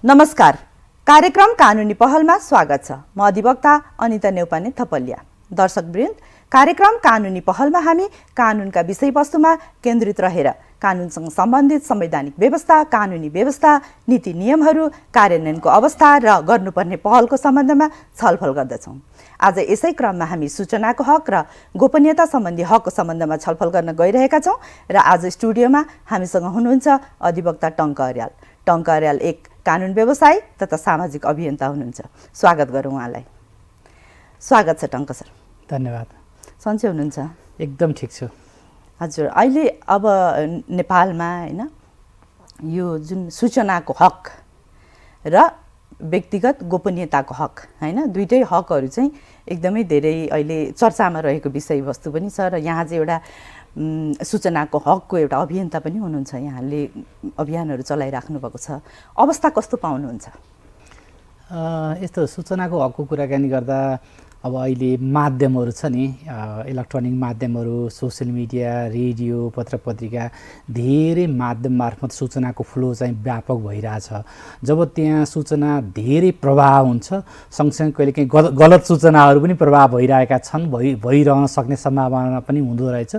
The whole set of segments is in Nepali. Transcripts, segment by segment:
नमस्कार। कार्यक्रम कानुनी पहलमा स्वागत छ। म अधिवक्ता अनिता नेउपाने थपलिया। दर्शकवृन्द, कार्यक्रम कानुनी पहलमा हामी कानुनका विषयवस्तुमा केन्द्रित रहेर कानुनसँग सम्बन्धित संवैधानिक व्यवस्था, कानुनी व्यवस्था, नीति नियमहरू, कार्यान्वयनको अवस्था र गर्नुपर्ने पहलको सम्बन्धमा छलफल गर्दछौँ। आज यसै क्रममा हामी सूचनाको हक र गोपनीयता सम्बन्धी हकको सम्बन्धमा छलफल गर्न गइरहेका छौँ र आज स्टुडियोमा हामीसँग हुनुहुन्छ अधिवक्ता टङ्क अर्याल। टङ्क अर्याल एक कानुन व्यवसायी तथा सामाजिक अभियन्ता हुनुहुन्छ। स्वागत गरौँ उहाँलाई। स्वागत छ टङ्क सर। धन्यवाद। सन्चै हुनुहुन्छ? एकदम ठिक छु। हजुर, अहिले अब नेपालमा हैन यो जुन सूचनाको हक र व्यक्तिगत गोपनीयताको हक हैन दुईटै हकहरू चाहिँ एकदमै धेरै अहिले चर्चामा रहेको विषयवस्तु पनि छ र यहाँ चाहिँ एउटा सूचनाको हकको एउटा अभियन्ता पनि हुनुहुन्छ। यहाँले अभियानहरू चलाइराख्नु भएको छ। अवस्था कस्तो पाउनुहुन्छ? यस्तो सूचनाको हकको कुराकानी गर्दा अब अहिले माध्यमहरू छ नि, इलेक्ट्रोनिक माध्यमहरू, सोसियल मिडिया, रेडियो, पत्रपत्रिका, धेरै माध्यम मार्फत सूचनाको फ्लो चाहिँ व्यापक भइरहेछ। जब त्यहाँ सूचना धेरै प्रवाह हुन्छ, सँगसँगै कहिलेकाहीँ गलत सूचनाहरू पनि प्रवाह भइरहेका छन्, भइरहन सक्ने सम्भावना पनि हुँदो रहेछ।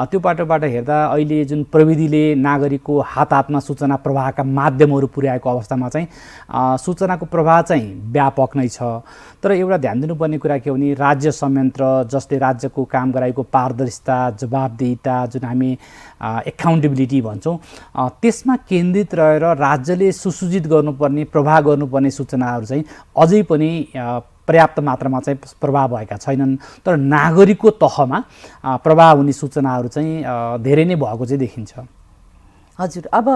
त्यो पाटोबाट हेर्दा अहिले जुन प्रविधिले नागरिकको हातमा सूचना प्रवाहका माध्यमहरू पुर्याएको अवस्थामा चाहिँ सूचनाको प्रवाह चाहिँ व्यापक नै छ। तर एउटा ध्यान दिनुपर्ने कुरा के भने राज्य संयन्त्र जसले राज्यको काम गराएको पारदर्शिता, जवाबदेहिता, जुन हामी एकाउन्टेबिलिटी भन्छौँ, त्यसमा केन्द्रित रहेर राज्यले सुसूचित गर्नुपर्ने, प्रवाह गर्नुपर्ने सूचनाहरू चाहिँ अझै पनि पर्याप्त मात्रामा चाहिँ प्रवाह भएका छैनन्। तर नागरिकको तहमा प्रवाह हुने सूचनाहरू चाहिँ धेरै नै भएको चाहिँ देखिन्छ। हजुर, अब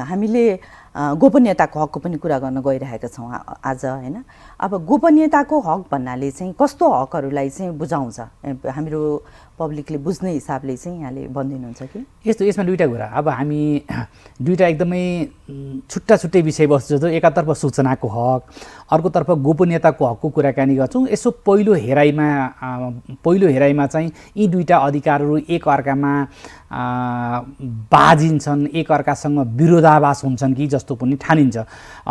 हामीले गोपनीयताको हकको पनि कुरा गर्न गइरहेका छौँ आज हैन। अब गोपनीयताको हक भन्नाले चाहिँ कस्तो हकहरूलाई चाहिँ बुझाउँछ? हाम्रो पब्लिकले बुझ्ने हिसाबले चाहिँ यहाँले भनिदिनुहुन्छ कि? यसमा दुईवटा कुरा। अब हामी दुईवटा एकदमै छुट्टा छुट्टै विषयवस्तु जस्तो एकातर्फ सूचनाको हक, अर्कोतर्फ गोपनीयताको हकको कुराकानी गर्छौँ। यसो पहिलो हेराइमा चाहिँ यी दुईवटा अधिकारहरू एकअर्कामा बाजिन्छन्, एकअर्कासँग विरोधाभास हुन्छन् कि जस्तो पनि ठानिन्छ।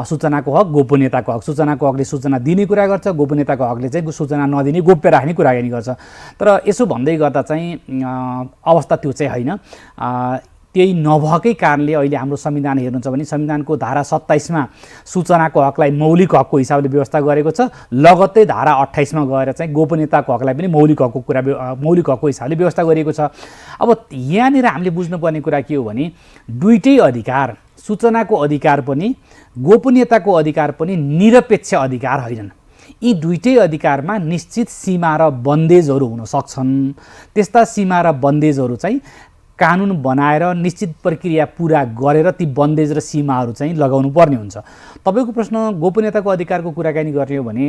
सूचनाको हक, गोपनीयताको हक। सूचनाको हकले सूचना दिने कुरा गर्छ, गोपनीयताको हकले चाहिँ सूचना नदिने, गोप्य राख्ने कुराकानी गर्छ। तर यसो भन्दै गर्दा चाहिँ अवस्था त्यो चाहिँ होइन। त्यही नभएकै कारणले अहिले हाम्रो संविधान हेर्नुहुन्छ भने संविधानको धारा 27मा सूचनाको हकलाई मौलिक हकको हिसाबले व्यवस्था गरेको छ। लगत्तै धारा 28मा गएर चाहिँ गोपनीयताको हकलाई पनि मौलिक हकको हिसाबले व्यवस्था गरिएको छ। अब यहाँनिर हामीले बुझ्नुपर्ने कुरा के हो भने दुईटै अधिकार, सूचनाको अधिकार पनि गोपनीयताको अधिकार पनि निरपेक्ष अधिकार होइनन्। यी दुईटै अधिकारमा निश्चित सीमा र बन्देजहरू हुन सक्छन्। त्यस्ता सीमा र बन्देजहरू चाहिँ कानुन बनाएर निश्चित प्रक्रिया पुरा गरेर ती बन्देज र सीमाहरू चाहिँ लगाउनु पर्ने हुन्छ। तपाईँको प्रश्न गोपनीयताको अधिकारको कुराकानी गर्ने हो भने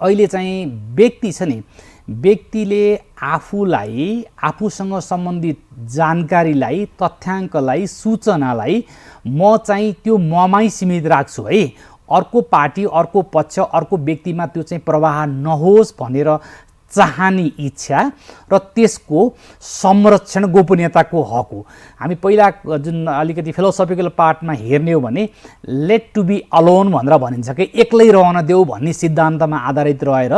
अहिले चाहिँ व्यक्ति छ नि, व्यक्तिले आफूसँग सम्बन्धित जानकारीलाई, तथ्याङ्कलाई, सूचनालाई म चाहिँ त्यो ममै सीमित राख्छु है, अर्को पार्टी, अर्को पक्ष, अर्को व्यक्तिमा त्यो चाहिँ प्रवाह नहोस् भनेर चाहने इच्छा र त्यसको संरक्षण गोपनीयताको हक हो। हामी पहिला जुन अलिकति फिलोसफिकल पार्टमा हेर्ने हो भने लेट टु बी अलोन भनेर भनिन्छ कि एक्लै रहन देऊ भन्ने सिद्धान्तमा आधारित रहेर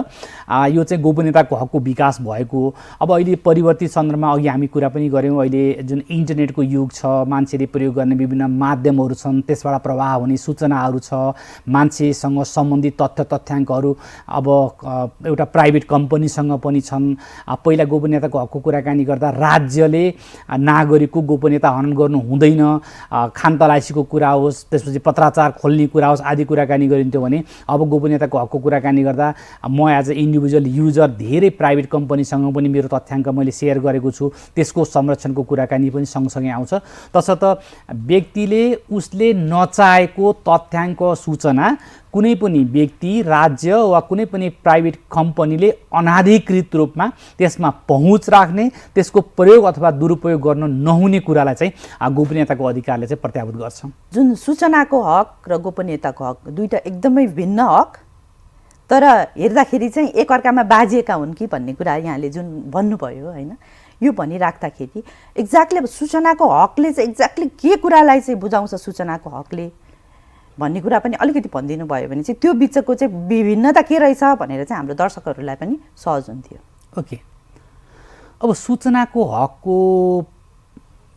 यो चाहिँ गोपनीयताको हकको विकास भएको। अब अहिले परिवर्तित सन्दर्भमा अघि हामी कुरा पनि गऱ्यौँ, अहिले जुन इन्टरनेटको युग छ, मान्छेले प्रयोग गर्ने विभिन्न माध्यमहरू छन्, त्यसबाट प्रवाह हुने सूचनाहरू छ, मान्छेसँग सम्बन्धित तथ्याङ्कहरू अब एउटा प्राइभेट कम्पनीसँग पनि छन्। पहिला गोपनीयताको हकको कुराकानी गर्दा राज्यले नागरिकको गोपनीयता हनन गर्नु हुँदैन, खानतलासीको कुरा होस्, त्यसपछि पत्राचार खोल्ने कुरा होस् आदि कुराकानी गरिन्थ्यो भने अब गोपनीयताको हकको कुराकानी गर्दा म एज अ इन्डिभिजुअल युजर धेरै प्राइभेट कम्पनीसँग पनि मेरो तथ्याङ्क मैले सेयर गरेको छु, त्यसको संरक्षणको कुराकानी पनि सँगसँगै आउँछ। तसर्थ व्यक्तिले उसले नचाहेको तथ्याङ्क, सूचना कुनै पनि व्यक्ति, राज्य वा कुनै पनि प्राइभेट कम्पनीले अनाधिकृत रूपमा त्यसमा पहुँच राख्ने, त्यसको प्रयोग अथवा दुरुपयोग गर्न नहुने कुरालाई चाहिँ गोपनीयताको अधिकारले चाहिँ प्रत्याभूत गर्छ। जुन सूचनाको हक र गोपनीयताको हक दुईटा एकदमै भिन्न हक, तर हेर्दाखेरि चाहिँ एकअर्कामा बाजिएका हुन् कि भन्ने कुरा यहाँले जुन भन्नुभयो हैन, यो भनिराख्दाखेरि एक्ज्याक्टली अब सूचनाको हकले चाहिँ एक्ज्याक्टली के कुरालाई चाहिँ बुझाउँछ? सूचनाको हकले भन्ने कुरा पनि अलिकति भनिदिनु भयो भने चाहिँ त्यो बिचको चाहिँ विभिन्नता के रहेछ भनेर चाहिँ हाम्रो दर्शकहरूलाई पनि सहज हुन्थ्यो। ओके, अब सूचनाको हकको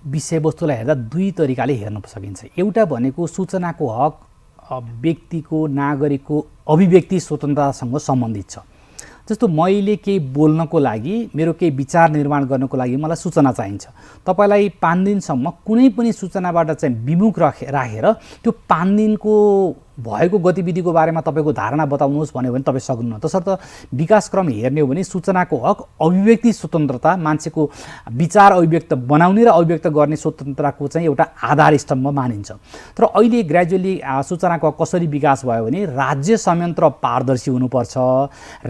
विषयवस्तुलाई हेर्दा दुई तरिकाले हेर्न सकिन्छ। एउटा भनेको सूचनाको हक व्यक्तिको नागरिकको अभिव्यक्ति स्वतन्त्रतासँग सम्बन्धित छ। जस्तो मैले केही बोल्नको लागि, मेरो केही विचार निर्माण गर्नको लागि मलाई सूचना चाहिन्छ। तपाईँलाई 5 दिनसम्म कुनै पनि सूचनाबाट चाहिँ विमुख राखेर त्यो 5 दिनको भएको गतिविधिको बारेमा तपाईँको धारणा बताउनुहोस् भन्यो भने तपाईँ सक्नुहुन्न। तसर्थ विकासक्रम हेर्ने हो भने सूचनाको हक अभिव्यक्ति स्वतन्त्रता, मान्छेको विचार अभिव्यक्त बनाउने र अभिव्यक्त गर्ने स्वतन्त्रताको चाहिँ एउटा आधार स्तम्भ मानिन्छ। तर अहिले ग्रेजुअली सूचनाको हक कसरी विकास भयो भने राज्य संयन्त्र पारदर्शी हुनुपर्छ।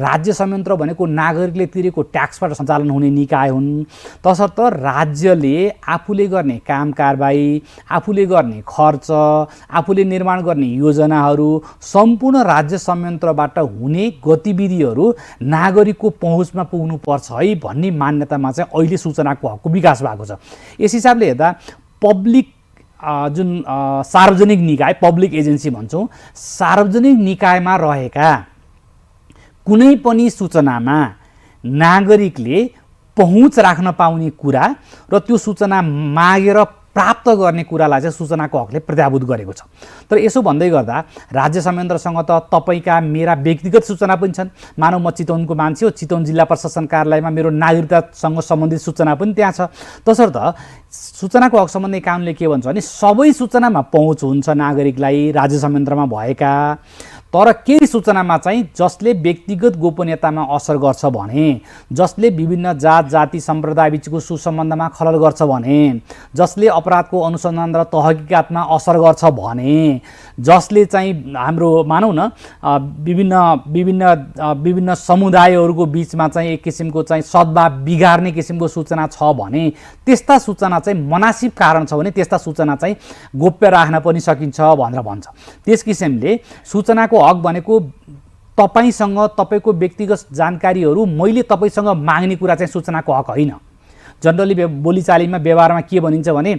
राज्य संयन्त्र भनेको नागरिकले तिरेको ट्याक्सबाट सञ्चालन हुने निकाय हुन्। तसर्थ राज्यले आफूले गर्ने काम कारबाही, आफूले गर्ने खर्च, आफूले निर्माण गर्ने योजना सम्पूर्ण राज्य संयन्त्रबाट हुने गतिविधिहरू नागरिकको पहुँचमा पुग्नुपर्छ है भन्ने मान्यतामा चाहिँ अहिले सूचनाको हकको विकास भएको छ। यस हिसाबले हेर्दा पब्लिक जुन सार्वजनिक निकाय, पब्लिक एजेन्सी भन्छौँ, सार्वजनिक निकायमा रहेका कुनै पनि सूचनामा नागरिकले पहुँच राख्न पाउने कुरा र त्यो सूचना मागेर प्राप्त गर्ने कुरालाई चाहिँ सूचनाको हकले प्रत्याभूत गरेको छ। तर यसो भन्दै गर्दा राज्य संयन्त्रसँग त तपाईँका मेरा व्यक्तिगत सूचना पनि छन्। मानव म चितवनको मान्छे हो, चितवन जिल्ला प्रशासन कार्यालयमा मेरो नागरिकतासँग सम्बन्धित सूचना पनि त्यहाँ छ। तसर्थ सूचनाको हक सम्बन्धी कानुनले के भन्छ भने सबै सूचनामा पहुँच हुन्छ नागरिकलाई राज्य संयन्त्रमा भएका, तर केही सूचनामा चाहिँ जसले व्यक्तिगत गोपनीयतामा असर गर्छ भने, जसले विभिन्न जात जाति सम्प्रदाय बिचको सुसम्बन्धमा खलल गर्छ भने, जसले अपराधको अनुसन्धान र तहकिकातमा असर गर्छ भने, जसले चाहिँ हाम्रो मानौँ न विभिन्न समुदायहरूको बिचमा चाहिँ एक किसिमको चाहिँ सद्भाव बिगार्ने किसिमको सूचना छ भने, त्यस्ता सूचना चाहिँ मनासिब कारण छ भने त्यस्ता सूचना चाहिँ गोप्य राख्न पनि सकिन्छ भनेर भन्छ। त्यस किसिमले सूचनाको हक भनेको तपाईसँग तपाईको व्यक्तिगत जानकारीहरू मैले तपाईसँग माग्ने कुरा चाहिँ सूचनाको हक होइन। जनरली बोलीचालीमा व्यवहारमा के भनिन्छ भने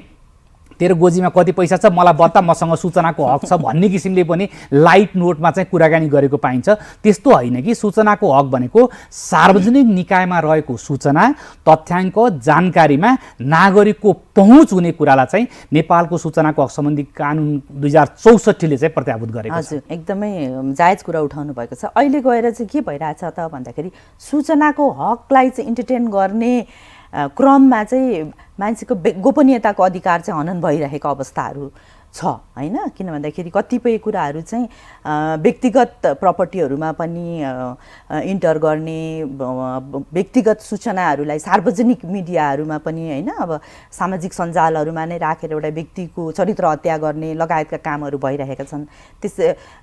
तेरो गोजीमा कति पैसा छ मलाई बता, मसँग सूचनाको हक छ भन्ने किसिमले पनि लाइट नोटमा चाहिँ कुराकानी गरेको पाइन्छ। त्यस्तो होइन कि सूचनाको हक भनेको सार्वजनिक निकायमा रहेको सूचना, तथ्याङ्क, जानकारीमा नागरिकको पहुँच हुने कुरालाई चाहिँ नेपालको सूचनाको हक सम्बन्धी कानुन 2064ले चाहिँ प्रत्याभूत गरेको छ। हजुर, एकदमै जायज कुरा उठाउनु भएको छ। अहिले गएर चाहिँ के भइरहेछ त भन्दाखेरि सूचनाको हकलाई चाहिँ इन्टरटेन गर्ने क्रममा चाहिँ मान्छेको गोपनीयताको अधिकार चाहिँ हनन भइरहेको अवस्थाहरू छ हैन। किन भन्दाखेरि कतिपय कुराहरू चाहिँ व्यक्तिगत प्रपर्टीहरूमा पनि इन्टर गर्ने, व्यक्तिगत सूचनाहरूलाई सार्वजनिक मिडियाहरूमा पनि हैन, अब सामाजिक सञ्जालहरूमा नै राखेर एउटा व्यक्तिको चरित्र हत्या गर्ने लगायतका कामहरू भइरहेका छन्।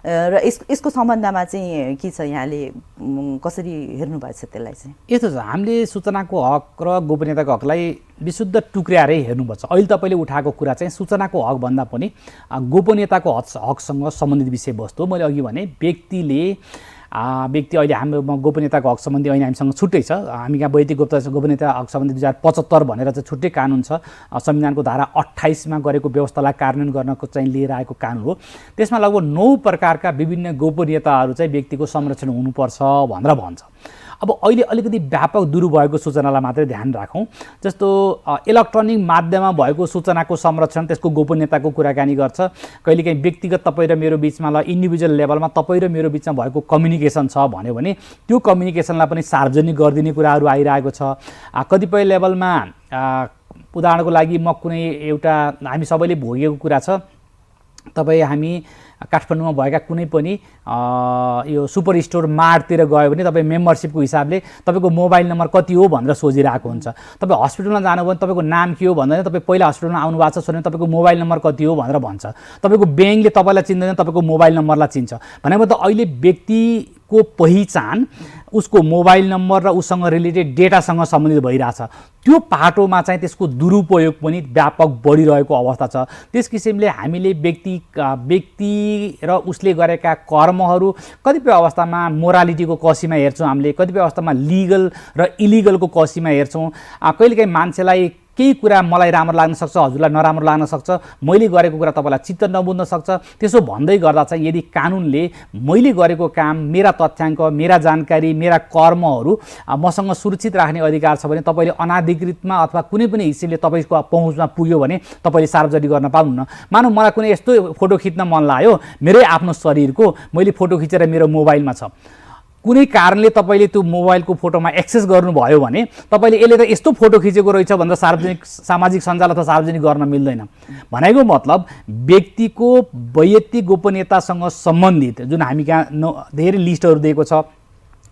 र यसको सम्बन्धमा चाहिँ के छ, यहाँले कसरी हेर्नु भएछ त्यसलाई चाहिँ? यस्तो छ, हामीले सूचनाको हक र गोपनीयताको हकलाई विशुद्ध टुक्र्याएरै हेर्नुपर्छ। अहिले तपाईँले उठाएको कुरा चाहिँ सूचनाको हक भन्दा पनि गोपनीयताको हकसँग सम्बन्धित विषयवस्तु। मैले अघि भने व्यक्ति अहिले हाम्रो गोपनीयताको हक सम्बन्धी अहिले हामीसँग छुट्टै छ। हामी कहाँ वैयक्तिक गोपनीयता हक सम्बन्धी 2075 भनेर चाहिँ छुट्टै कानुन छ। संविधानको धारा 28मा गरेको व्यवस्थालाई कार्यान्वयन गर्नको चाहिँ लिएर आएको कानुन हो। त्यसमा लगभग 9 प्रकारका विभिन्न गोपनीयताहरू चाहिँ व्यक्तिको संरक्षण हुनुपर्छ भनेर भन्छ। अब अहिले अलिकति व्यापक दुरुपयोगको सूचनालाई मात्रै ध्यान राखौँ। जस्तो इलेक्ट्रोनिक माध्यममा भएको सूचनाको संरक्षण, त्यसको गोपनीयताको कुराकानी गर्छ। कहिलेकाहीँ व्यक्तिगत तपाईँ र मेरो बिचमा इन्डिभिजुअल लेभलमा तपाईँ र मेरो बिचमा भएको कम्युनिकेसन छ भन्यो भने त्यो कम्युनिकेसनलाई पनि सार्वजनिक गरिदिने कुराहरू आइरहेको छ। कतिपय लेभलमा उदाहरणको लागि म कुनै एउटा हामी सबैले भोगेको कुरा छ, हामी काठमाडौँमा भएका कुनै पनि यो सुपर स्टोर मार्टतिर गयो भने तपाईँ मेम्बरसिपको हिसाबले तपाईँको मोबाइल नम्बर कति हो भनेर सोधिरहेको हुन्छ। तपाईँ हस्पिटलमा जानुभयो भने तपाईँको नाम के हो भन्दैन, तपाईँ पहिला हस्पिटलमा आउनु भएको छ भने तपाईँको मोबाइल नम्बर कति हो भनेर भन्छ। तपाईँको ब्याङ्कले तपाईँलाई चिन्दैन, तपाईँको मोबाइल नम्बरलाई चिन्छ। भनेको त अहिले व्यक्तिको पहिचान उसको मोबाइल नम्बर र उसँग रिलेटेड डेटासँग सम्बन्धित भइरहेछ। त्यो पाटोमा चाहिँ त्यसको दुरुपयोग पनि व्यापक बढिरहेको अवस्था छ। त्यस किसिमले हामीले व्यक्ति र उसले गरेका कर्महरू कतिपय अवस्थामा मोरालिटीको कसीमा हेर्छौँ, हामीले कतिपय अवस्थामा लिगल र इलिगलको कसीमा हेर्छौँ। कहिलेकाहीँ मान्छेलाई केही कुरा मलाई राम्रो लाग्न सक्छ, हजुरलाई नराम्रो लाग्न सक्छ, मैले गरेको कुरा तपाईँलाई चित्त नबुझ्न सक्छ। त्यसो भन्दै गर्दा चाहिँ यदि कानुनले मैले गरेको काम, मेरा तथ्याङ्क, मेरा जानकारी, मेरा कर्महरू मसँग सुरक्षित राख्ने अधिकार छ भने तपाईँले अनाधिकृतमा अथवा कुनै पनि हिसाबले तपाईँको पहुँचमा पुग्यो भने तपाईँले सार्वजनिक गर्न पाउनुहुन्न। मानौँ मलाई कुनै यस्तो फोटो खिच्न मन लाग्यो मेरै आफ्नो शरीरको, मैले फोटो खिचेर मेरो मोबाइलमा छ, कुनै कारणले तपाईँले त्यो मोबाइलको फोटोमा एक्सेस गर्नुभयो भने तपाईँले यसले त यस्तो फोटो खिचेको रहेछ भनेर सार्वजनिक सामाजिक सञ्जाल अथवा सार्वजनिक गर्न मिल्दैन। भनेको मतलब व्यक्तिको वैयक्तिक गोपनीयतासँग सम्बन्धित जुन हामी कहाँ धेरै लिस्टहरू दिएको छ,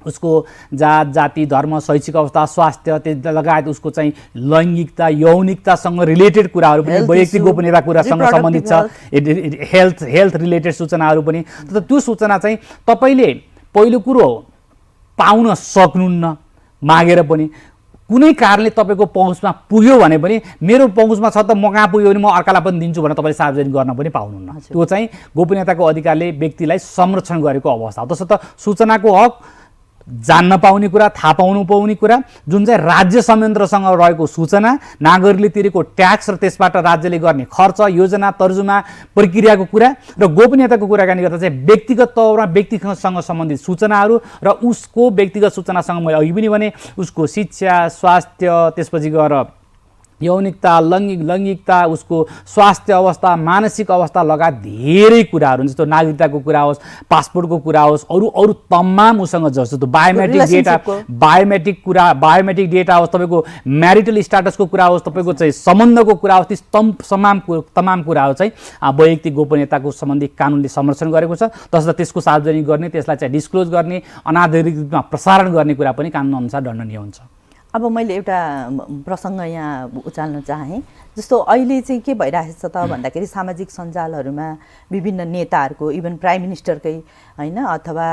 उसको जात, जाति, धर्म, शैक्षिक अवस्था, स्वास्थ्य, त्यो लगायत उसको चाहिँ लैङ्गिकता, यौनिकतासँग रिलेटेड कुराहरू पनि वैयक्तिक गोपनीयता कुरासँग सम्बन्धित छ। हेल्थ रिलेटेड सूचनाहरू पनि। तर त्यो सूचना चाहिँ तपाईँले पहिलो कुरो पाउन सक्नुहुन्न मागेर पनि। कुनै कारणले तपाईँको पहुँचमा पुग्यो भने पनि मेरो पहुँचमा छ त म कहाँ पुग्यो भने म अर्कालाई पनि दिन्छु भनेर तपाईँले सार्वजनिक गर्न पनि पाउनुहुन्न। त्यो चाहिँ गोपनीयताको अधिकारले व्यक्तिलाई संरक्षण गरेको अवस्था हो। तसर्थ सूचनाको हक, जान्न पाउने कुरा, थाहा पाउनु पाउने कुरा, जुन चाहिँ राज्य संयन्त्रसँग रहेको सूचना, नागरिकले तिरेको ट्याक्स र त्यसबाट राज्यले गर्ने खर्च, योजना, तर्जुमा, प्रक्रियाको कुरा र गोपनीयताको कुराकानी गर्दा चाहिँ व्यक्तिगत तौरमा व्यक्तिसँग सम्बन्धित सूचनाहरू र उसको व्यक्तिगत सूचनासँग मैले अघि पनि भने उसको शिक्षा, स्वास्थ्य, त्यसपछि गएर यौनिकता, लैङ्गिकता, उसको स्वास्थ्य अवस्था, मानसिक अवस्था लगायत धेरै कुराहरू, जस्तो नागरिकताको कुरा होस्, पासपोर्टको कुरा होस्, अरू तमाम उसँग जस्तो बायोमेट्रिक डेटा, बायोमेट्रिक डेटा होस्, तपाईँको म्यारिटल स्ट्याटसको कुरा होस्, तपाईँको चाहिँ सम्बन्धको कुरा होस्, ती तमाम कुराहरू चाहिँ वैयक्तिक गोपनीयताको सम्बन्धी कानुनले संरक्षण गरेको छ। तसर्थ त्यसको सार्वजनिक गर्ने, त्यसलाई चाहिँ डिस्क्लोज गर्ने, अनाधिकृत रूपमा प्रसारण गर्ने कुरा पनि कानुन अनुसार दण्डनीय हुन्छ। अब मैले एउटा प्रसङ्ग यहाँ उचाल्न चाहेँ। जस्तो अहिले चाहिँ के भइरहेको छ त भन्दाखेरि सामाजिक सञ्जालहरूमा विभिन्न नेताहरूको, इभन प्राइम मिनिस्टरकै होइन, अथवा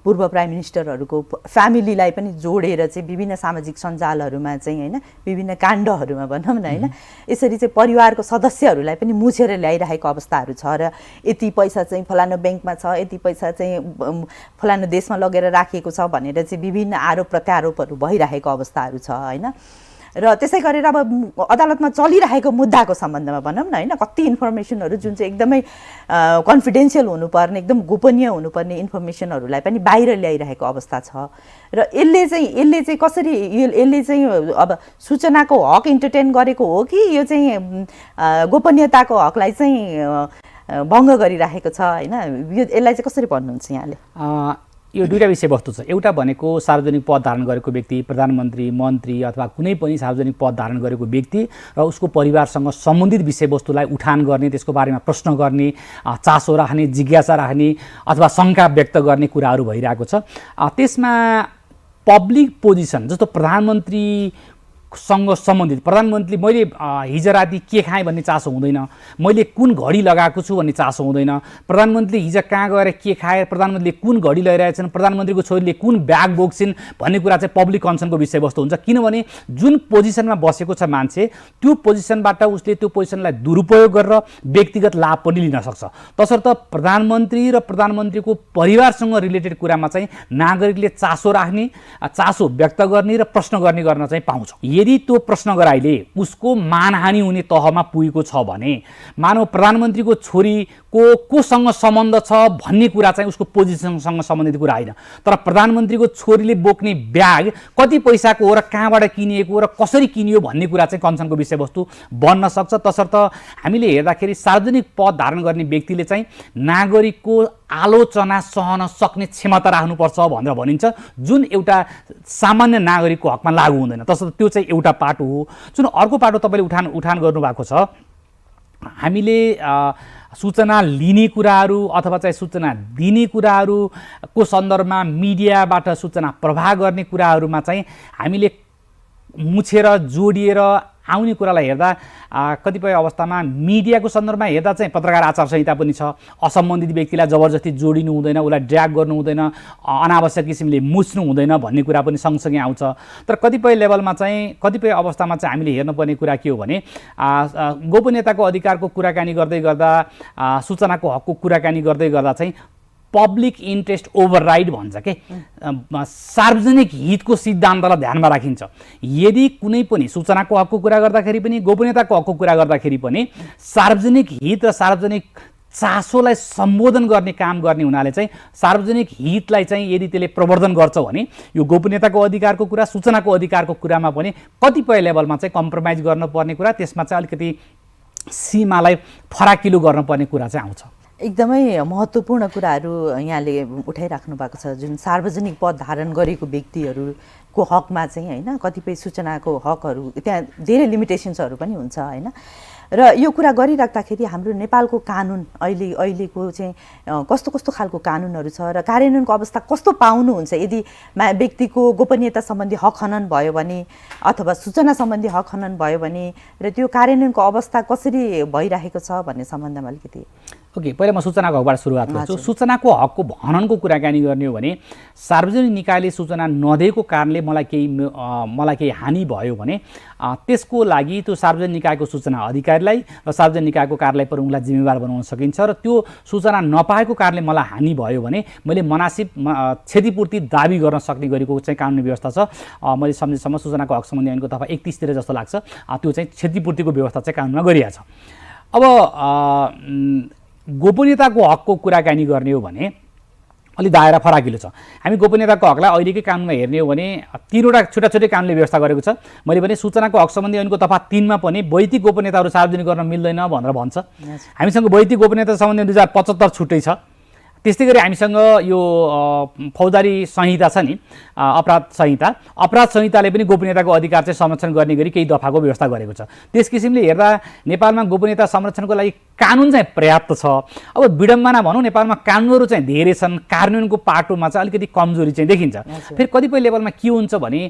पूर्व प्राइम मिनिस्टरहरूको फ्यामिलीलाई पनि जोडेर चाहिँ विभिन्न सामाजिक सञ्जालहरूमा चाहिँ होइन, विभिन्न काण्डहरूमा भनौँ न होइन, यसरी चाहिँ परिवारको सदस्यहरूलाई पनि मुछेर ल्याइरहेको अवस्थाहरू छ र यति पैसा चाहिँ फलानु ब्याङ्कमा छ, यति पैसा चाहिँ फलानु देशमा लगेर राखिएको छ भनेर चाहिँ विभिन्न आरोप प्रत्यारोपहरू भइरहेको अवस्थाहरू छ होइन। र त्यसै गरेर अब अदालतमा चलिरहेको मुद्दाको सम्बन्धमा भनौँ न होइन, कति इन्फर्मेसनहरू जुन चाहिँ एकदमै कन्फिडेन्सियल हुनुपर्ने, एकदम गोपनीय हुनुपर्ने इन्फर्मेसनहरूलाई पनि बाहिर ल्याइरहेको अवस्था छ। र यसले चाहिँ कसरी यसले चाहिँ अब सूचनाको हक इन्टरटेन गरेको हो कि यो चाहिँ गोपनीयताको हकलाई चाहिँ भङ्ग गरिरहेको छ होइन, यसलाई चाहिँ कसरी भन्नुहुन्छ यहाँले? यो दुईटा विषयवस्तु छ। एउटा भनेको सार्वजनिक पद धारण गरेको व्यक्ति, प्रधानमन्त्री, मन्त्री अथवा कुनै पनि सार्वजनिक पद धारण गरेको व्यक्ति र उसको परिवारसँग सम्बन्धित विषयवस्तुलाई उठान गर्ने, त्यसको बारेमा प्रश्न गर्ने, चासो राख्ने, जिज्ञासा राख्ने अथवा शङ्का व्यक्त गर्ने कुराहरू भइरहेको छ। त्यसमा पब्लिक पोजिसन जस्तो प्रधानमन्त्री सँग सम्बन्धित, प्रधानमन्त्री मैले हिजो राति के खाएँ भन्ने चासो हुँदैन, मैले कुन घडी लगाएको छु भन्ने चासो हुँदैन, प्रधानमन्त्री हिजो कहाँ गएर के खाए, प्रधानमन्त्रीले कुन घडी लगाइरहेछन्, प्रधानमन्त्रीको छोरीले कुन ब्याग बोक्छिन् भन्ने कुरा चाहिँ पब्लिक कन्सर्नको विषयवस्तु हुन्छ। किनभने जुन पोजिसनमा बसेको छ मान्छे, त्यो पोजिसनबाट उसले त्यो पोजिसनलाई दुरुपयोग गरेर व्यक्तिगत लाभ पनि लिन सक्छ। तसर्थ प्रधानमन्त्री र प्रधानमन्त्रीको परिवारसँग रिलेटेड कुरामा चाहिँ नागरिकले चासो राख्ने, चासो व्यक्त गर्ने र प्रश्न गर्न चाहिँ पाउँछ। यदि त्यो प्रश्न गराइले उसको मानहानि हुने तहमा पुगेको छ भने, मानव प्रधानमन्त्रीको छोरीको कोसँग सम्बन्ध छ भन्ने कुरा चाहिँ उसको पोजिसनसँग सम्बन्धित कुरा होइन, तर प्रधानमन्त्रीको छोरीले बोक्ने ब्याग कति पैसाको हो र कहाँबाट किनिएको हो र कसरी किनियो भन्ने कुरा चाहिँ कन्सर्नको विषयवस्तु बन्न सक्छ। तसर्थ हामीले हेर्दाखेरि सार्वजनिक पद धारण गर्ने व्यक्तिले चाहिँ नागरिकको आलोचना सहन सक्ने क्षमता राख्नुपर्छ भनेर भनिन्छ, जुन एउटा सामान्य नागरिकको हकमा लागू हुँदैन। तसर्थ त्यो चाहिँ एउटा पाटो हो। जुन अर्को पाटो तपाईँले उठान गर्नुभएको छ, हामीले सूचना लिने कुराहरू अथवा चाहिँ सूचना दिने कुराहरूको सन्दर्भमा मिडियाबाट सूचना प्रवाह गर्ने कुराहरूमा चाहिँ हामीले मुछेर जोडिएर आउने कुरालाई हेर्दा कतिपय अवस्थामा मिडियाको सन्दर्भमा हेर्दा चाहिँ पत्रकार आचार संहिता पनि छ। असम्बन्धित व्यक्तिलाई जबरजस्ती जोडिनु हुँदैन, उसलाई ड्र्याग गर्नु हुँदैन, अनावश्यक किसिमले मुच्नु हुँदैन भन्ने कुरा पनि सँगसँगै आउँछ। तर कतिपय लेभलमा चाहिँ, कतिपय अवस्थामा चाहिँ हामीले हेर्नुपर्ने कुरा के हो भने, गोपनीयताको अधिकारको कुराकानी गर्दै गर्दा, सूचनाको हकको कुराकानी गर्दै गर्दा चाहिँ पब्लिक इन्ट्रेस्ट ओभरराइड भन्छ के सार्वजनिक हितको सिद्धान्तलाई ध्यानमा राखिन्छ। यदि कुनै पनि सूचनाको हकको कुरा गर्दाखेरि पनि गोपनीयताको हकको कुरा गर्दाखेरि पनि सार्वजनिक हित र सार्वजनिक चासोलाई सम्बोधन गर्ने काम गर्ने हुनाले चाहिँ सार्वजनिक हितलाई चाहिँ यदि त्यसले प्रवर्धन गर्छ भने यो गोपनीयताको अधिकारको कुरा सूचनाको अधिकारको कुरामा पनि कतिपय लेभलमा चाहिँ कम्प्रोमाइज गर्नुपर्ने कुरा त्यसमा चाहिँ अलिकति सीमालाई फराकिलो गर्नुपर्ने कुरा चाहिँ आउँछ। एकदमै महत्त्वपूर्ण कुराहरू यहाँले उठाइराख्नु भएको छ। जुन सार्वजनिक पद धारण गरेको व्यक्तिहरूको हकमा चाहिँ होइन कतिपय सूचनाको हकहरू त्यहाँ धेरै लिमिटेसन्सहरू पनि हुन्छ होइन। र यो कुरा गरिराख्दाखेरि हाम्रो नेपालको कानुन अहिलेको चाहिँ कस्तो कस्तो खालको कानुनहरू छ र कार्यान्वयनको अवस्था कस्तो पाउनुहुन्छ यदि व्यक्तिको गोपनीयता सम्बन्धी हक हनन भयो भने अथवा सूचना सम्बन्धी हक हनन भयो भने र त्यो कार्यान्वयनको अवस्था कसरी भइरहेको छ भन्ने सम्बन्धमा अलिकति। ओके, पहिला म सूचनाको हकबाट सुरुवात गर्छु। सूचनाको हकको हननको कुराकानी गर्ने हो भने सार्वजनिक निकायले सूचना नदिएको कारणले मलाई केही हानि भयो भने त्यसको लागि त्यो सार्वजनिक निकायको सूचना अधिकारीलाई र सार्वजनिक निकायको कार्यालय प्रमुखलाई जिम्मेवार बनाउन सकिन्छ र त्यो सूचना नपाएको कारणले मलाई हानि भयो भने मैले मनासिब क्षतिपूर्ति दाबी गर्न सक्ने गरेको चाहिँ कानुनी व्यवस्था छ। मैले सम्झेसम्म सूचनाको हक सम्बन्धी ऐनको दफा 31 तिर जस्तो लाग्छ त्यो चाहिँ क्षतिपूर्तिको व्यवस्था चाहिँ कानुनमा गरिएको छ। अब गोपनीयताको हकको कुराकानी गर्ने हो भने अलि दायरा फराकिलो छ। हामी गोपनीयताको हकलाई अहिलेकै कानुनमा हेर्ने हो भने 3वटा छुट्टा-छुट्टै कानुनले व्यवस्था गरेको छ। मैले भने सूचनाको हक सम्बन्धी ऐनको दफा 3 मा पनि वैयक्तिक गोपनीयताहरू सार्वजनिक गर्न मिल्दैन भनेर भन्छ। हामीसँग वैयक्तिक गोपनीयता सम्बन्धी 2075 छुट्टै छ। त्यस्तै गरी हामीसँग यो फौजदारी संहिता छ नि अपराध संहिताले पनि गोपनीयताको अधिकार चाहिँ संरक्षण गर्ने गरी केही दफाको व्यवस्था गरेको छ। त्यस किसिमले हेर्दा नेपालमा गोपनीयता संरक्षणको लागि कानुन चाहिँ पर्याप्त छ। अब विडम्बना भनौँ नेपालमा कानुनहरू चाहिँ धेरै छन्, कार्यान्वयनको पाटोमा चाहिँ अलिकति कमजोरी चाहिँ देखिन्छ। फेरि कतिपय लेभलमा के हुन्छ भने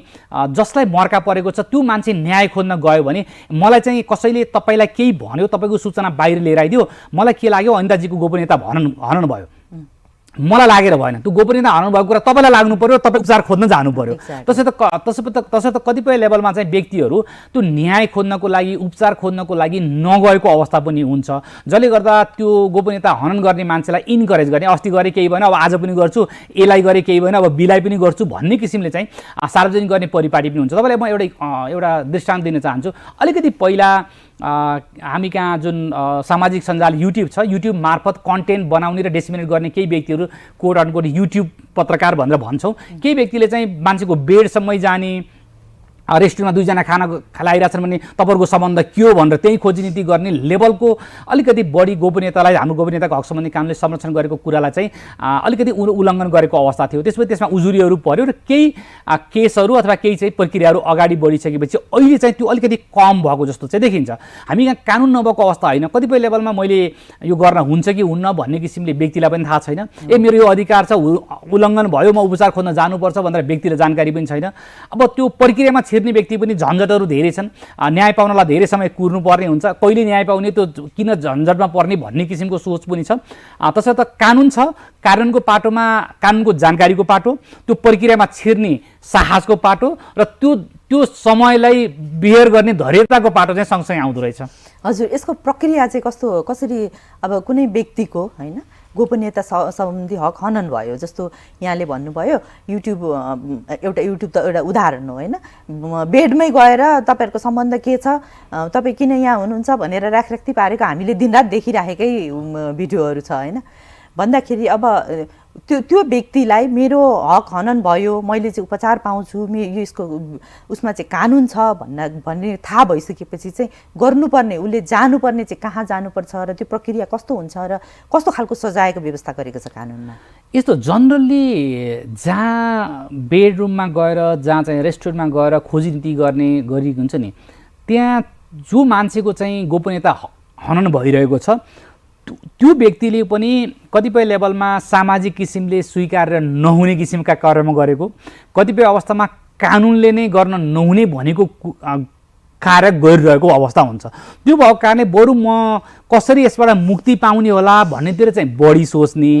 जसलाई मर्का परेको छ त्यो मान्छे न्याय खोज्न गयो भने मलाई चाहिँ कसैले तपाईँलाई केही भन्यो, तपाईँको सूचना बाहिर लिएर आइदियो, मलाई के लाग्यो अनिताजीको गोपनीयता हनन भयो, मलाई लागेर भएन। त्यो गोपनीयता हनन भएको कुरा तपाईँलाई लाग्नु पर्यो, तपाईँ उपचार खोज्न जानु पर्यो। त्यसर्थ कतिपय लेभलमा चाहिँ व्यक्तिहरू त्यो न्याय खोज्नको लागि उपचार खोज्नको लागि नगएको अवस्था पनि हुन्छ, जसले गर्दा त्यो गोपनीयता हनन गर्ने मान्छेलाई इन्करेज गर्ने, अस्ति गरे केही भएन अब आज पनि गर्छु, एलाई गरे केही भएन अब बीलाई पनि गर्छु भन्ने किसिमले चाहिँ सार्वजनिक गर्ने परिपाटी पनि हुन्छ। तपाईँलाई म एउटा दृष्टान्त दिन चाहन्छु। अलिकति पहिला हामी कहाँ जुन सामाजिक सञ्जाल युट्युब छ, युट्युब मार्फत कन्टेन्ट बनाउने र डिसेमिनेट गर्ने केही व्यक्तिहरू कोट अनकोट युट्युब पत्रकार भनेर भन्छौँ। केही व्यक्तिले चाहिँ मान्छेको बेडसम्मै जाने, रेस्टुरेन्टमा 2 जना खाना खाइरहेछन् भने तपाईँहरूको सम्बन्ध के हो भनेर त्यही खोजी गर्ने लेभलको अलिकति बढी गोपनीयतालाई हाम्रो गोपनीयताको हक सम्बन्धी कानुनले संरक्षण गरेको कुरालाई चाहिँ अलिकति उल्लङ्घन गरेको अवस्था थियो। त्यसपछि त्यसमा उजुरीहरू पर्यो र केही केसहरू अथवा केही चाहिँ प्रक्रियाहरू अगाडि बढिसकेपछि अहिले चाहिँ त्यो अलिकति कम भएको जस्तो चाहिँ देखिन्छ। हामी यहाँ कानुन नभएको अवस्था होइन, कतिपय लेभलमा मैले यो गर्न हुन्छ कि हुन्न भन्ने किसिमले व्यक्तिलाई पनि थाहा छैन। मेरो यो अधिकार छ, उल्लङ्घन भयो, म उपचार खोज्न जानुपर्छ भनेर व्यक्तिलाई जानकारी पनि छैन। अब त्यो प्रक्रियामा छिर्ने व्यक्ति पनि झन्झटहरू धेरै छन्, न्याय पाउनलाई धेरै समय कुर्नुपर्ने हुन्छ, कहिले न्याय पाउने त्यो किन झन्झटमा पर्ने भन्ने किसिमको सोच पनि छ। तसर्थ कानुन छ, कानुनको पाटोमा कानुनको जानकारीको पाटो, त्यो प्रक्रियामा छिर्ने साहसको पाटो र त्यो समयलाई बिहेर गर्ने धैर्यताको पाटो चाहिँ सँगसँगै आउँदो रहेछ। हजुर, यसको प्रक्रिया चाहिँ कसरी अब कुनै व्यक्तिको होइन गोपनीयता सम्बन्धी हक हनन भयो जस्तो यहाँले भन्नुभयो, युट्युब त एउटा उदाहरण हो होइन। बेडमै गएर तपाईँहरूको सम्बन्ध के छ, तपाईँ किन यहाँ हुनुहुन्छ भनेर राखराख्ती पारेको हामीले दिनरात देखिराखेकै भिडियोहरू छ होइन। भन्दाखेरि अब त्यो व्यक्तिलाई मेरो हक हनन भयो, मैले चाहिँ उपचार पाउँछु, यसको उसमा चाहिँ कानुन छ भन्ने थाहा भइसकेपछि चाहिँ गर्नुपर्ने, उसले जानुपर्ने चाहिँ कहाँ जानुपर्छ र त्यो प्रक्रिया कस्तो हुन्छ र कस्तो खालको सजायको व्यवस्था गरेको छ कानुनमा। यस्तो जनरली जहाँ बेडरुममा गएर, जहाँ चाहिँ रेस्टुरेन्टमा गएर खोजी नीति गर्ने गरिएको हुन्छ नि, त्यहाँ जो मान्छेको चाहिँ गोपनीयता हनन भइरहेको छ त्यो व्यक्तिले पनि कतिपय लेभलमा सामाजिक किसिमले स्वीकार्य नहुने किसिमका कर्म गरेको, कतिपय अवस्थामा कानुनले नै गर्न नहुने भनेको कार्य गरिरहेको अवस्था हुन्छ। त्यो भएको कारणले बरु म कसरी यसबाट मुक्ति पाउने होला भन्नेतिर चाहिँ बढी सोच्ने,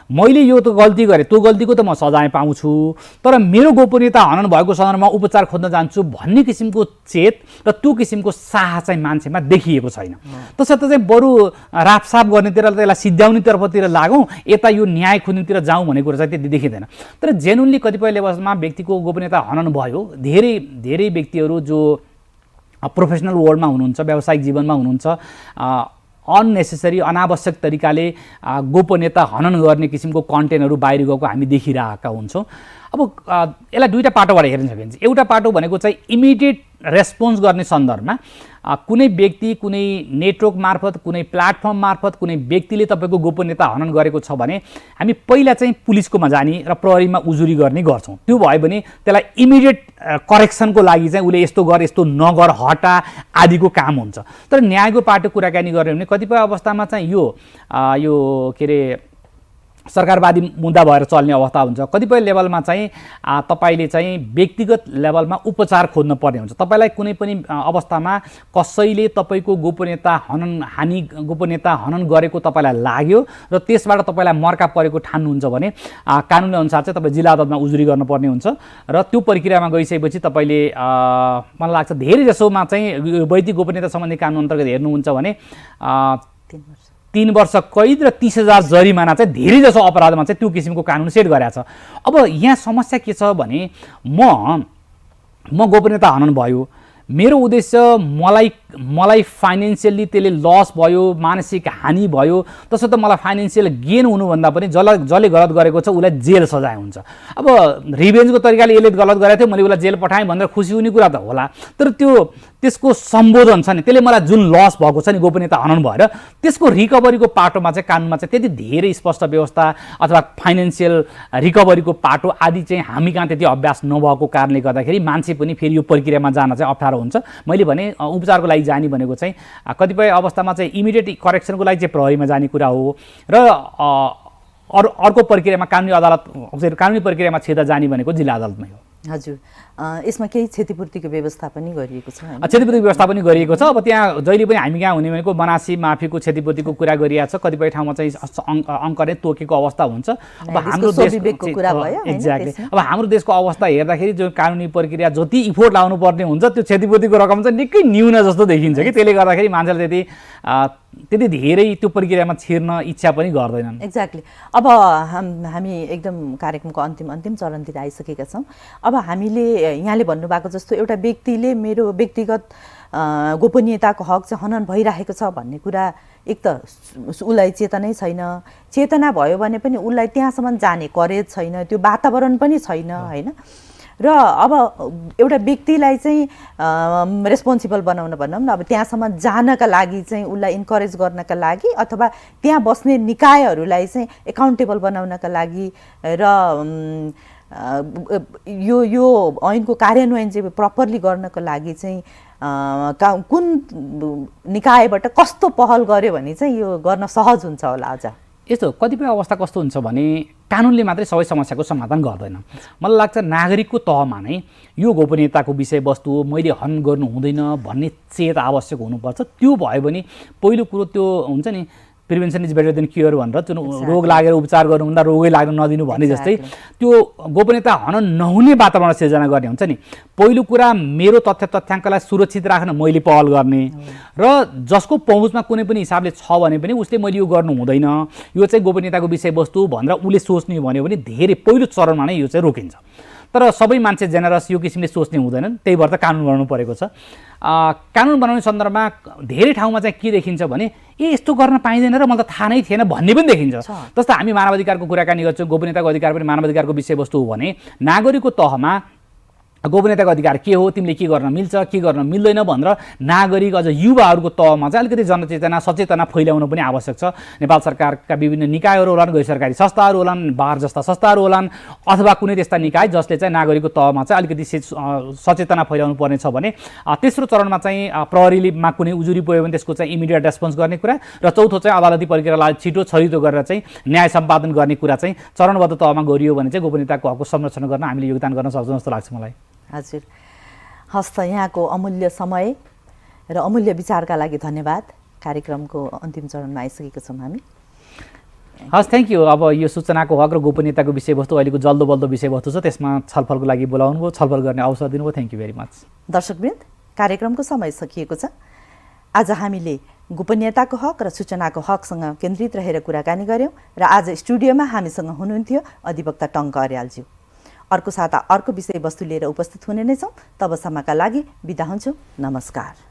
मैले यो त गल्ती गरेँ, त्यो गल्तीको त म सजाय पाउँछु, तर मेरो गोपनीयता हनन भएको सन्दर्भमा उपचार खोज्न जान्छु भन्ने किसिमको चेत र त्यो किसिमको साहस चाहिँ मान्छेमा देखिएको छैन। तसर्थ चाहिँ बरु रापसाप गर्नेतिर त्यसलाई सिद्ध्याउनेतर्फतिर लागौँ, यता यो न्याय खोज्नेतिर जाउँ भन्ने कुरा चाहिँ त्यति देखिँदैन। तर जेन्युनली कतिपय लेभलमा व्यक्तिको गोपनीयता हनन भयो। धेरै धेरै व्यक्तिहरू जो प्रोफेसनल वर्ल्डमा हुनुहुन्छ, व्यावसायिक जीवनमा हुनुहुन्छ, अननेसेसरी अनावश्यक तरिकाले गोपनीयता हनन गर्ने किसिमको कन्टेन्टहरू बाहिर गएको हामी देखिरहेका हुन्छौँ। अब यसलाई दुईवटा पाटोबाट हेर्न सकिन्छ। एउटा पाटो भनेको चाहिँ इमिडिएट रेस्पोन्स गर्ने सन्दर्भमा कुनै व्यक्ति कुनै नेटवर्क मार्फत, कुनै प्लेटफर्म मार्फत कुनै व्यक्तिले तपाईँको गोपनीयता हनन गरेको छ भने हामी पहिला चाहिँ पुलिसकोमा जाने र प्रहरीमा उजुरी गर्ने गर्छौँ। त्यो भयो भने त्यसलाई इमिडिएट करेक्सनको लागि चाहिँ उसले यस्तो गर, यस्तो नगर, हटा आदिको काम हुन्छ। तर न्यायको पाटो कुराकानी गर्ने भने कतिपय अवस्थामा चाहिँ यो के अरे सरकारवादी मुद्दा भएर चल्ने अवस्था हुन्छ। कतिपय लेभलमा चाहिँ तपाईले चाहिँ व्यक्तिगत लेभलमा उपचार खोज्न पर्ने हुन्छ। तपाईलाई कुनै पनि अवस्थामा कसैले तपाईको गोपनीयता हनन गरेको तपाईलाई लाग्यो र त्यसबाट तपाईलाई मर्का परेको ठान्नुहुन्छ भने कानुन अनुसार चाहिँ तपाईँ जिल्ला अदालतमा उजुरी गर्नुपर्ने हुन्छ र त्यो प्रक्रियामा गइसकेपछि तपाईले मलाई लाग्छ धेरै जसोमा चाहिँ वैयक्तिक गोपनीयता सम्बन्धी कानुन अन्तर्गत हेर्नुहुन्छ भने 3 वर्ष कैद र 30,000 जरिमाना चाहिँ धेरै जसो अपराधमा चाहिँ त्यो किसिमको कानुन सेट गरेको छ। अब यहाँ समस्या के छ भने म गोपनीयता हनन भयो, मेरो उद्देश्य मलाई फाइनेन्सियली त्यसले लस भयो, मानसिक हानि भयो, तसर्थ मलाई फाइनेन्सियल गेन हुनुभन्दा पनि जसले गलत गरेको छ उसलाई जेल सजाय हुन्छ। अब रिभेन्जको तरिकाले यसले गलत गरेको थियो, मैले उसलाई जेल पठाएँ भनेर खुसी हुने कुरा त होला, तर त्यसको सम्बोधन छ नि, त्यसले मलाई जुन लस भएको छ नि गोपनीयता हनन भएर, त्यसको रिकभरीको पाटोमा चाहिँ कानुनमा चाहिँ त्यति धेरै स्पष्ट व्यवस्था अथवा फाइनेन्सियल रिकभरीको पाटो आदि चाहिँ हामी कहाँ त्यति अभ्यास नभएको कारणले गर्दाखेरि मान्छे पनि फेरि यो प्रक्रियामा जान चाहिँ अप्ठ्यारो हुन्छ। मैले भने उपचारको लागि जाने भनेको चाहिँ कतिपय अवस्थामा चाहिँ इमिडिएट करेक्सनको लागि चाहिँ प्रहरीमा जाने कुरा हो र अर्को प्रक्रियामा कानुनी प्रक्रियामा छेदा जाने भनेको जिल्ला अदालतमै हो। हजुर, यसमा केही क्षतिपूर्तिको व्यवस्था पनि गरिएको छ? क्षतिपूर्तिको व्यवस्था पनि गरिएको छ। अब त्यहाँ जहिले पनि हामी कहाँ हुने भनेको बनासी माफीको क्षतिपूर्तिको कुरा गरिएको छ। कतिपय ठाउँमा चाहिँ अङ्क नै तोकेको अवस्था हुन्छ। अब हाम्रो देशको कुरा भयो एक्ज्याक्टली। अब हाम्रो देशको अवस्था हेर्दाखेरि जो कानुनी प्रक्रिया जति इफोर्ट लाउनु पर्ने हुन्छ त्यो क्षतिपूर्तिको रकम चाहिँ निकै न्यून जस्तो देखिन्छ कि त्यसले गर्दाखेरि मान्छेले त्यति धेरै त्यो प्रक्रियामा छिर्न इच्छा पनि गर्दैनन्। एक्ज्याक्टली। अब हामी एकदम कार्यक्रमको अन्तिम चरणतिर आइसकेका छौँ। अब हामीले यहाँले भन्नुभएको जस्तो एउटा व्यक्तिले मेरो व्यक्तिगत गोपनीयताको हक चाहिँ हनन भइरहेको छ भन्ने कुरा, एक त उसलाई चेतनै छैन, चेतना भयो भने पनि उसलाई त्यहाँसम्म जाने करेज छैन, त्यो वातावरण पनि छैन होइन। र अब एउटा व्यक्तिलाई चाहिँ रेस्पोन्सिबल बनाउन भनौँ न, अब त्यहाँसम्म जानका लागि चाहिँ उसलाई इन्करेज गर्नका लागि अथवा त्यहाँ बस्ने निकायहरूलाई चाहिँ एकाउन्टेबल बनाउनका लागि र यो ऐनको कार्यान्वयन चाहिँ प्रपरली गर्नको लागि चाहिँ कुन निकायबाट कस्तो पहल गर्यो भने चाहिँ यो गर्न सहज हुन्छ होला? अझ यस्तो कतिपय अवस्था कस्तो हुन्छ भने कानुनले मात्रै सबै समस्याको समाधान गर्दैन। मलाई लाग्छ नागरिकको तहमा नै यो गोपनीयताको विषयवस्तु मैले हनन गर्नु हुँदैन भन्ने चेत आवश्यक हुनुपर्छ। त्यो भयो भने पहिलो कुरो त्यो हुन्छ नि, prevention is better than cure भनेर, जुन रोग लागेर उपचार गर्नुभन्दा रोगै लाग्न नदिनु भन्ने जस्तै त्यो गोपनीयता हनन नहुने वातावरण सिर्जना गर्ने हुन्छ नि। पहिलो कुरा मेरो तथ्याङ्कलाई सुरक्षित राख्न मैले पहल गर्ने र जसको पहुँचमा कुनै पनि हिसाबले छ भने पनि उसले मैले यो गर्नु हुँदैन, यो चाहिँ गोपनीयताको विषयवस्तु भनेर उसले सोच्ने भन्यो भने धेरै पहिलो चरणमा नै यो चाहिँ रोकिन्छ। तर सबै मान्छे जेनरस यो किसिमले सोच्ने हुँदैनन्, त्यही भएर त कानुन बनाउनु परेको छ। कानुन बनाउने सन्दर्भमा धेरै ठाउँमा चाहिँ के देखिन्छ भने यस्तो गर्न पाइँदैन र मलाई त थाहा नै थिएन भन्ने पनि देखिन्छ। जस्तो हामी मानवाधिकारको कुराकानी गर्छौँ, गोपनीयताको अधिकार पनि मानवाधिकारको विषयवस्तु हो भने नागरिकको तहमा गोपनीयताको अधिकार के हो, तिमीले के गर्न मिल्छ के गर्न मिल्दैन भनेर नागरिक अझ युवाहरूको तहमा चाहिँ अलिकति जनचेतना सचेतना फैलाउनु पनि आवश्यक छ। नेपाल सरकारका विभिन्न निकायहरू होलान्, गैर सरकारी संस्थाहरू होलान्, बार जस्ता संस्थाहरू होलान्, अथवा कुनै त्यस्ता निकाय जसले चाहिँ नागरिकको तहमा चाहिँ अलिकति सचेतना फैलाउनु पर्ने छ भने तेस्रो चरणमा चाहिँ प्रहरीमा कुनै उजुरी पुग्यो भने त्यसको चाहिँ इमिडिएट रेस्पोन्स गर्ने कुरा र चौथो चाहिँ अदालती प्रक्रियालाई छिटो छरितो गरेर चाहिँ न्याय सम्पादन गर्ने कुरा चाहिँ चरणबद्ध तहमा गरियो भने चाहिँ गोपनीयताको हकको संरक्षण गर्न हामीले योगदान गर्न सक्छौँ जस्तो लाग्छ मलाई। हजुर, हस् त, यहाँको अमूल्य समय र अमूल्य विचारका लागि धन्यवाद। कार्यक्रमको अन्तिम चरणमा आइसकेको छौँ हामी। हस्, थ्याङ्क यू। अब यो सूचनाको हक र गोपनीयताको विषयवस्तु अहिलेको जल्दो बल्दो विषयवस्तु छ, त्यसमा छलफलको लागि बोलाउनु भयो, छलफल गर्ने अवसर दिनुभयो। Thank you very much. दर्शकवृन्द, कार्यक्रमको समय सकिएको छ। आज हामीले गोपनीयताको हक र सूचनाको हकसँग केन्द्रित रहेर कुराकानी गऱ्यौँ र आज स्टुडियोमा हामीसँग हुनुहुन्थ्यो अधिवक्ता टङ्क अर्यालज्यू। अर्को साता अर्को विषयवस्तु लिएर उपस्थित हुने नै छौँ। तबसम्मका लागि बिदा हुन्छु। नमस्कार।